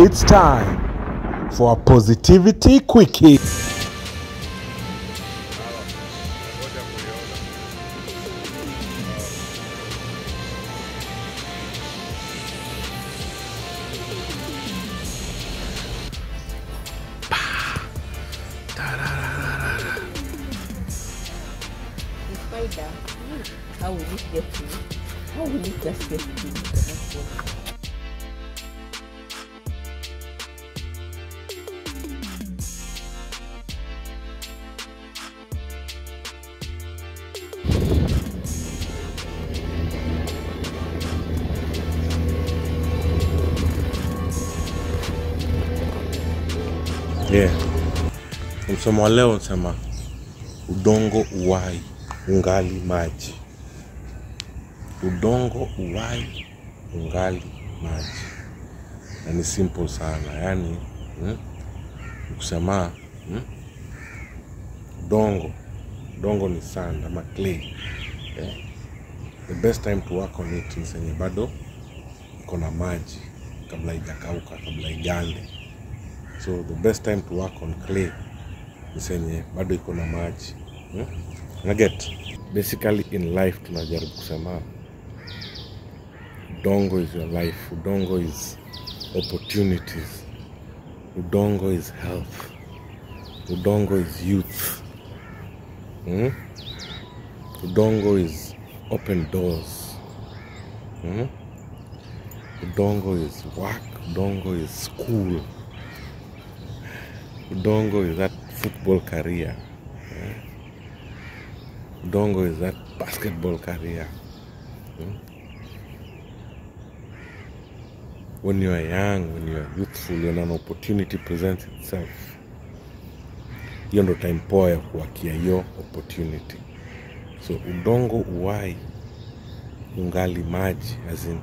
It's time for a positivity quickie. How will it get to you? How will it just get to you? Yeah. Msomo leo unasema udongo uwai ungali maji. Udongo uwai ungali maji. Na ni simple sana. Yani kusema udongo ni sand ama clay. Yeah. The best time to work on it ni senye bado iko na maji kabla haijakauka, kabla igande. So the best time to work on clay ni senye bado iko na maji. Naget. Basically in life tunajaribu kusema udongo is your life, udongo is opportunities, udongo is health, udongo is youth, udongo is open doors, udongo is work, udongo is school, udongo is that football career, udongo is that basketball career. When you are young, when you are youthful, when an opportunity presents itself, hiyo ndo time poa ya kuwakia hiyo opportunity. So udongo uwai ungali maji, as in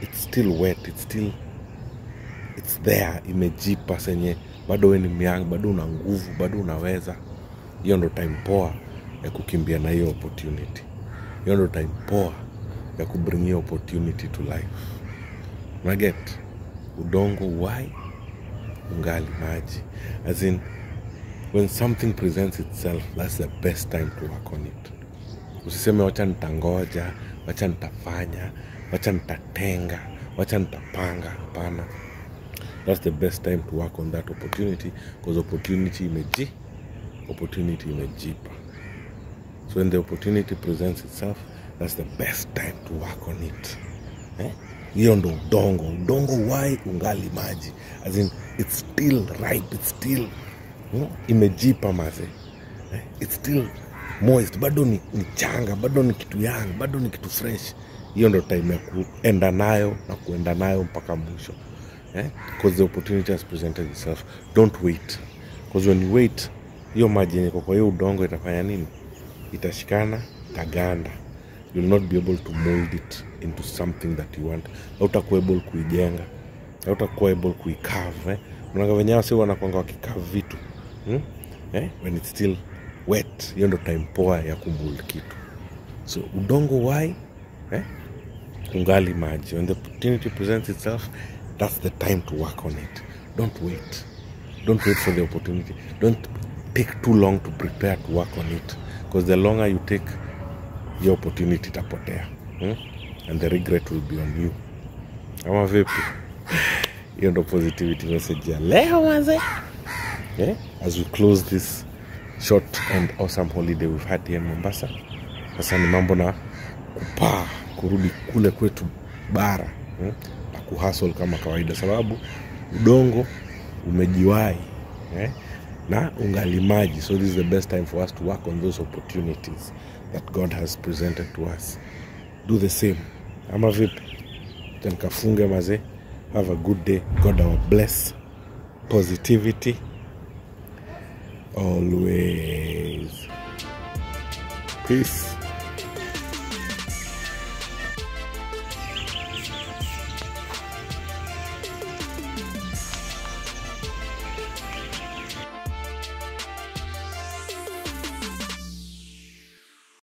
it's still wet, it's there, imejipa senye bado we ni myang, bado una nguvu, bado unaweza. Hiyo ndo time poa ya kukimbia na hiyo opportunity. Hiyo ndo time poa ya kubring hiyo opportunity to life. Naget, udongo uwai ungali maji. As in, when something presents itself, that's the best time to work on it. Usiseme wacha nitangoja, wacha nitafanya, wacha nitatenga, wacha nitapanga, hapana. That's the best time to work on that opportunity, because opportunity imejipa. So when the opportunity presents itself, that's the best time to work on it. Hiyo ndo udongo uwai ungali maji. As in, it's still ripe, it's still imejipa maze. It's still moist, bado ni changa, bado ni kitu young, bado ni kitu fresh. Hiyo ndo time ya kuenda nayo na kuenda nayo mpaka mwisho. Because the opportunity has presented itself. Don't wait. Because when you wait, hiyo maji yenye kwa hiyo udongo itafanya nini? Itashikana, itaganda. You'll not be able to mold it into something that you want. Hautakuwa able kuijenga, hautakuwa able kuicarve. Unaona venye wasi wanakuanga wakicarve vitu. When it's still wet, hiyo ndo time poa ya kumold kitu. So udongo why? Ungali maji. When the opportunity presents itself, that's the time to work on it. Don't wait. Don't wait for the opportunity. Don't take too long to prepare to work on it. Because the longer you take, your opportunity tapotea. And the regret will be on you. Ama vipi? Hiyo ndo positivity message ya leo manze. As we close this short and awesome holiday we've had here in Mombasa. Sasa ni mambo na kupaa, kurudi kule kwetu bara. Na kuhustle kama kawaida sababu udongo umejiwai. Na ungali maji. So this is the best time for us to work on those opportunities that God has presented to us. Do the same. Ama vipi? Tenkafunge maze. Have a good day. God our bless. Positivity. Always. Peace.